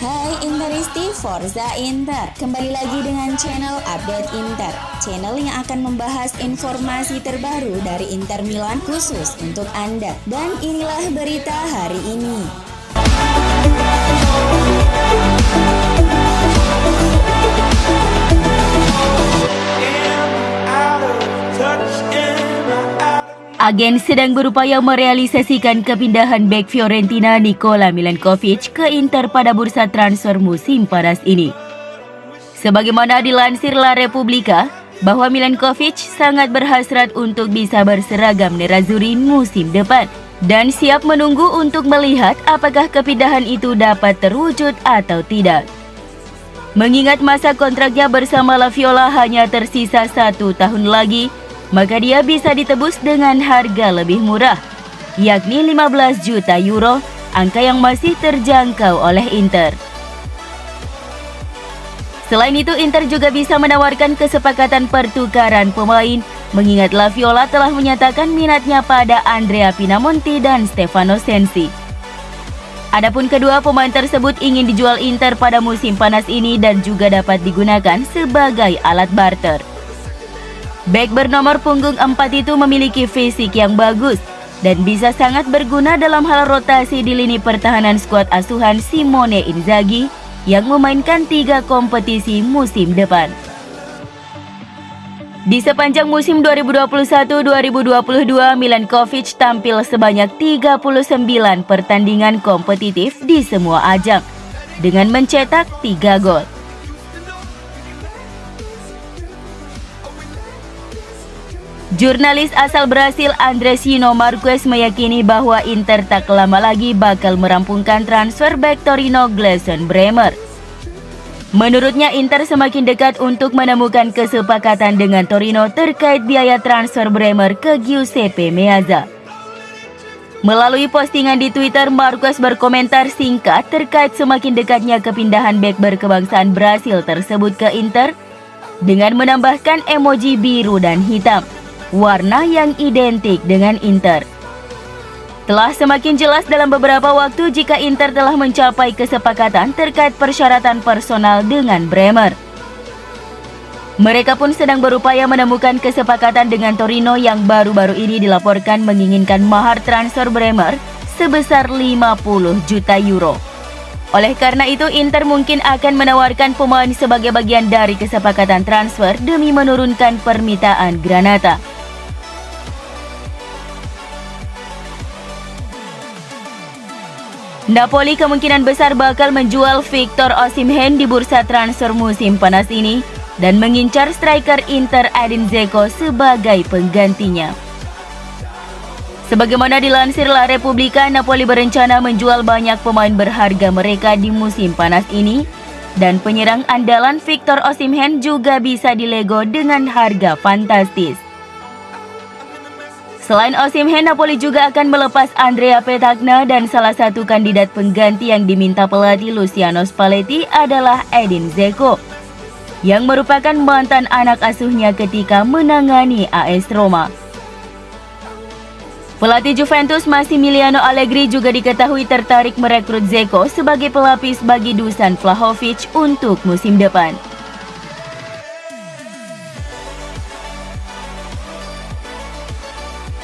Hai Interisti Forza Inter, kembali lagi dengan channel Update Inter, channel yang akan membahas informasi terbaru dari Inter Milan khusus untuk Anda. Dan inilah berita hari ini. Agen sedang berupaya merealisasikan kepindahan bek Fiorentina Nikola Milenkovic ke Inter pada bursa transfer musim panas ini. Sebagaimana dilansir La Repubblica, bahwa Milenkovic sangat berhasrat untuk bisa berseragam Nerazzurri musim depan dan siap menunggu untuk melihat apakah kepindahan itu dapat terwujud atau tidak. Mengingat masa kontraknya bersama La Viola hanya tersisa 1 tahun lagi, maka dia bisa ditebus dengan harga lebih murah, yakni 15 juta euro, angka yang masih terjangkau oleh Inter. Selain itu, Inter juga bisa menawarkan kesepakatan pertukaran pemain, mengingat La Viola telah menyatakan minatnya pada Andrea Pinamonti dan Stefano Sensi. Adapun kedua pemain tersebut ingin dijual Inter pada musim panas ini dan juga dapat digunakan sebagai alat barter. Bek bernomor punggung 4 itu memiliki fisik yang bagus dan bisa sangat berguna dalam hal rotasi di lini pertahanan skuad asuhan Simone Inzaghi yang memainkan 3 kompetisi musim depan. Di sepanjang musim 2021-2022, Milenkovic tampil sebanyak 39 pertandingan kompetitif di semua ajang dengan mencetak 3 gol. Jurnalis asal Brasil Andresino Marques meyakini bahwa Inter tak lama lagi bakal merampungkan transfer bek Torino Gleison Bremer. Menurutnya, Inter semakin dekat untuk menemukan kesepakatan dengan Torino terkait biaya transfer Bremer ke Giuseppe Meazza. Melalui postingan di Twitter, Marques berkomentar singkat terkait semakin dekatnya kepindahan bek berkebangsaan Brasil tersebut ke Inter dengan menambahkan emoji biru dan hitam, warna yang identik dengan Inter. Telah semakin jelas dalam beberapa waktu jika Inter telah mencapai kesepakatan terkait persyaratan personal dengan Bremer. Mereka pun sedang berupaya menemukan kesepakatan dengan Torino yang baru-baru ini dilaporkan menginginkan mahar transfer Bremer sebesar 50 juta euro. Oleh karena itu, Inter mungkin akan menawarkan pemain sebagai bagian dari kesepakatan transfer demi menurunkan permintaan Granata. Napoli kemungkinan besar bakal menjual Victor Osimhen di bursa transfer musim panas ini dan mengincar striker Inter Edin Dzeko sebagai penggantinya. Sebagaimana dilansir La Repubblica, Napoli berencana menjual banyak pemain berharga mereka di musim panas ini dan penyerang andalan Victor Osimhen juga bisa dilego dengan harga fantastis. Selain Osimhen, Napoli juga akan melepas Andrea Petagna dan salah satu kandidat pengganti yang diminta pelatih Luciano Spalletti adalah Edin Dzeko, yang merupakan mantan anak asuhnya ketika menangani AS Roma. Pelatih Juventus Massimiliano Allegri juga diketahui tertarik merekrut Dzeko sebagai pelapis bagi Dusan Vlahovic untuk musim depan.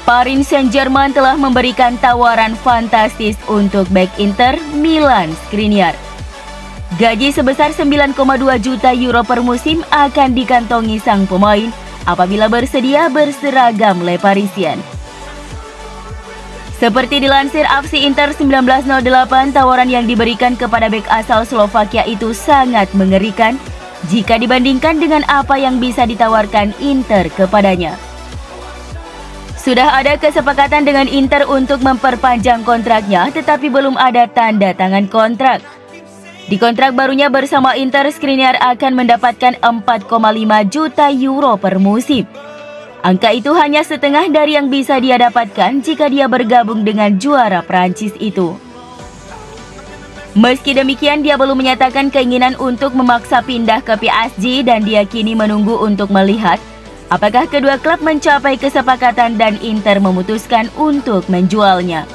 Paris Saint-Germain telah memberikan tawaran fantastis untuk bek Inter, Milan Skriniar. Gaji sebesar 9,2 juta euro per musim akan dikantongi sang pemain apabila bersedia berseragam Le Parisien. Seperti dilansir AFC Inter 1908, tawaran yang diberikan kepada bek asal Slovakia itu sangat mengerikan jika dibandingkan dengan apa yang bisa ditawarkan Inter kepadanya. Sudah ada kesepakatan dengan Inter untuk memperpanjang kontraknya, tetapi belum ada tanda tangan kontrak. Di kontrak barunya bersama Inter, Skriniar akan mendapatkan 4,5 juta euro per musim. Angka itu hanya setengah dari yang bisa dia dapatkan jika dia bergabung dengan juara Prancis itu. Meski demikian, dia belum menyatakan keinginan untuk memaksa pindah ke PSG dan dia kini menunggu untuk melihat apakah kedua klub mencapai kesepakatan dan Inter memutuskan untuk menjualnya.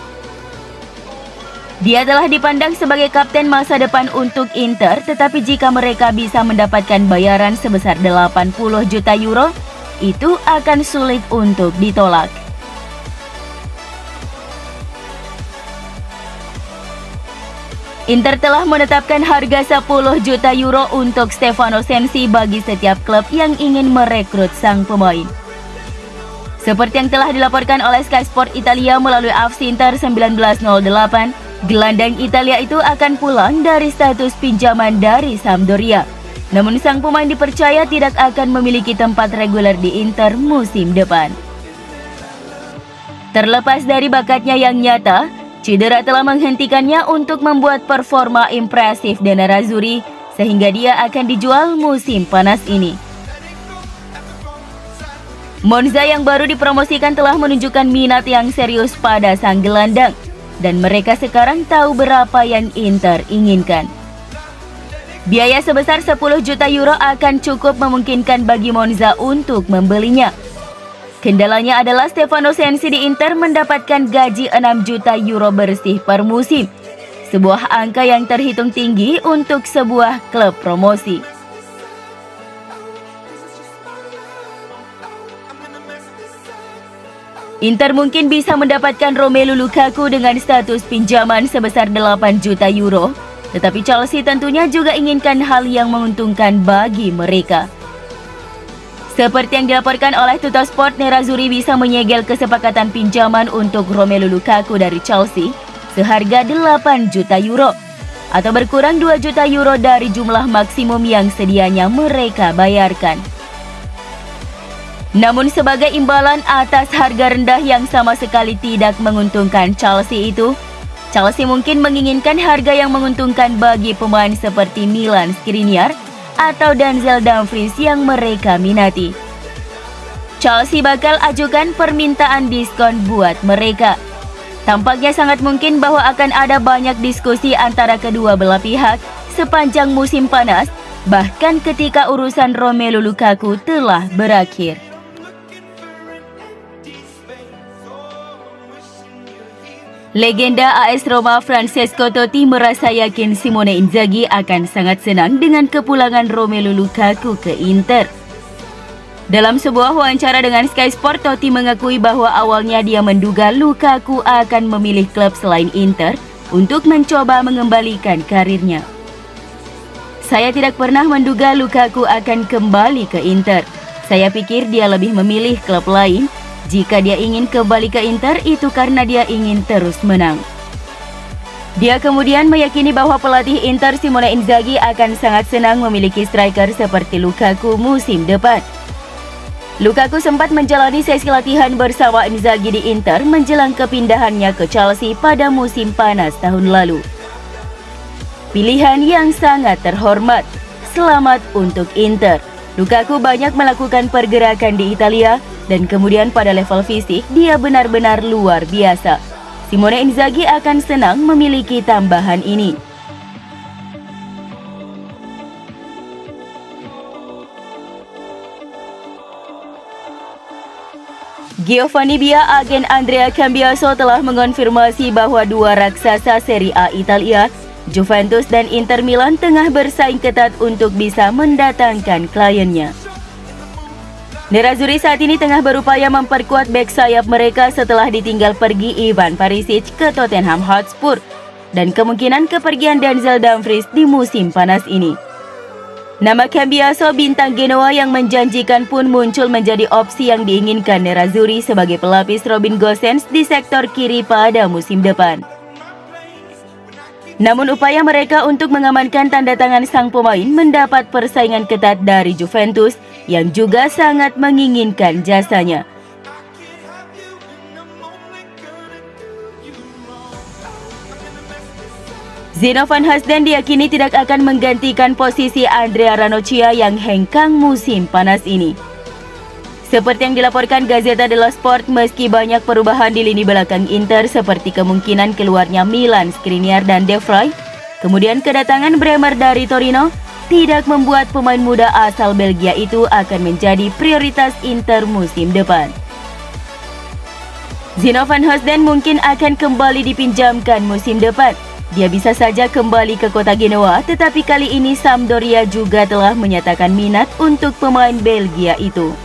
Dia telah dipandang sebagai kapten masa depan untuk Inter, tetapi jika mereka bisa mendapatkan bayaran sebesar 80 juta euro, itu akan sulit untuk ditolak. Inter telah menetapkan harga 10 juta euro untuk Stefano Sensi bagi setiap klub yang ingin merekrut sang pemain. Seperti yang telah dilaporkan oleh Sky Sport Italia melalui Avsinter 1908, gelandang Italia itu akan pulang dari status pinjaman dari Sampdoria. Namun sang pemain dipercaya tidak akan memiliki tempat reguler di Inter musim depan. Terlepas dari bakatnya yang nyata, cedera telah menghentikannya untuk membuat performa impresif de Nerazzurri sehingga dia akan dijual musim panas ini. Monza yang baru dipromosikan telah menunjukkan minat yang serius pada sang gelandang, dan mereka sekarang tahu berapa yang Inter inginkan. Biaya sebesar 10 juta euro akan cukup memungkinkan bagi Monza untuk membelinya. Kendalanya adalah Stefano Sensi di Inter mendapatkan gaji 6 juta euro bersih per musim, sebuah angka yang terhitung tinggi untuk sebuah klub promosi. Inter mungkin bisa mendapatkan Romelu Lukaku dengan status pinjaman sebesar 8 juta euro, tetapi Chelsea tentunya juga inginkan hal yang menguntungkan bagi mereka. Seperti yang dilaporkan oleh Tuttosport, Nerazzurri bisa menyegel kesepakatan pinjaman untuk Romelu Lukaku dari Chelsea seharga 8 juta euro, atau berkurang 2 juta euro dari jumlah maksimum yang sedianya mereka bayarkan. Namun sebagai imbalan atas harga rendah yang sama sekali tidak menguntungkan Chelsea itu, Chelsea mungkin menginginkan harga yang menguntungkan bagi pemain seperti Milan Skriniar atau Denzel Dumfries yang mereka minati. Chelsea bakal ajukan permintaan diskon buat mereka. Tampaknya sangat mungkin bahwa akan ada banyak diskusi antara kedua belah pihak sepanjang musim panas, bahkan ketika urusan Romelu Lukaku telah berakhir. Legenda AS Roma Francesco Totti merasa yakin Simone Inzaghi akan sangat senang dengan kepulangan Romelu Lukaku ke Inter. Dalam sebuah wawancara dengan Sky Sport, Totti mengakui bahwa awalnya dia menduga Lukaku akan memilih klub selain Inter untuk mencoba mengembalikan karirnya. Saya tidak pernah menduga Lukaku akan kembali ke Inter. Saya pikir dia lebih memilih klub lain. Jika dia ingin kembali ke Inter, itu karena dia ingin terus menang. Dia kemudian meyakini bahwa pelatih Inter Simone Inzaghi akan sangat senang memiliki striker seperti Lukaku musim depan. Lukaku sempat menjalani sesi latihan bersama Inzaghi di Inter menjelang kepindahannya ke Chelsea pada musim panas tahun lalu. Pilihan yang sangat terhormat. Selamat untuk Inter. Lukaku banyak melakukan pergerakan di Italia, dan kemudian pada level fisik dia benar-benar luar biasa. Simone Inzaghi akan senang memiliki tambahan ini. Giovanni Bia, agen Andrea Cambiaso, telah mengonfirmasi bahwa dua raksasa Serie A Italia, Juventus dan Inter Milan, tengah bersaing ketat untuk bisa mendatangkan kliennya. Nerazzurri saat ini tengah berupaya memperkuat bek sayap mereka setelah ditinggal pergi Ivan Perisic ke Tottenham Hotspur dan kemungkinan kepergian Denzel Dumfries di musim panas ini. Nama Cambiaso, bintang Genoa yang menjanjikan, pun muncul menjadi opsi yang diinginkan Nerazzurri sebagai pelapis Robin Gosens di sektor kiri pada musim depan. Namun upaya mereka untuk mengamankan tanda tangan sang pemain mendapat persaingan ketat dari Juventus yang juga sangat menginginkan jasanya. Zino van Hasden diyakini tidak akan menggantikan posisi Andrea Ranocchia yang hengkang musim panas ini. Seperti yang dilaporkan Gazzetta dello Sport, meski banyak perubahan di lini belakang Inter seperti kemungkinan keluarnya Milan Skriniar dan De Vrij, kemudian kedatangan Bremer dari Torino, tidak membuat pemain muda asal Belgia itu akan menjadi prioritas Inter musim depan. Zino van Hasden mungkin akan kembali dipinjamkan musim depan. Dia bisa saja kembali ke kota Genoa, tetapi kali ini Sampdoria juga telah menyatakan minat untuk pemain Belgia itu.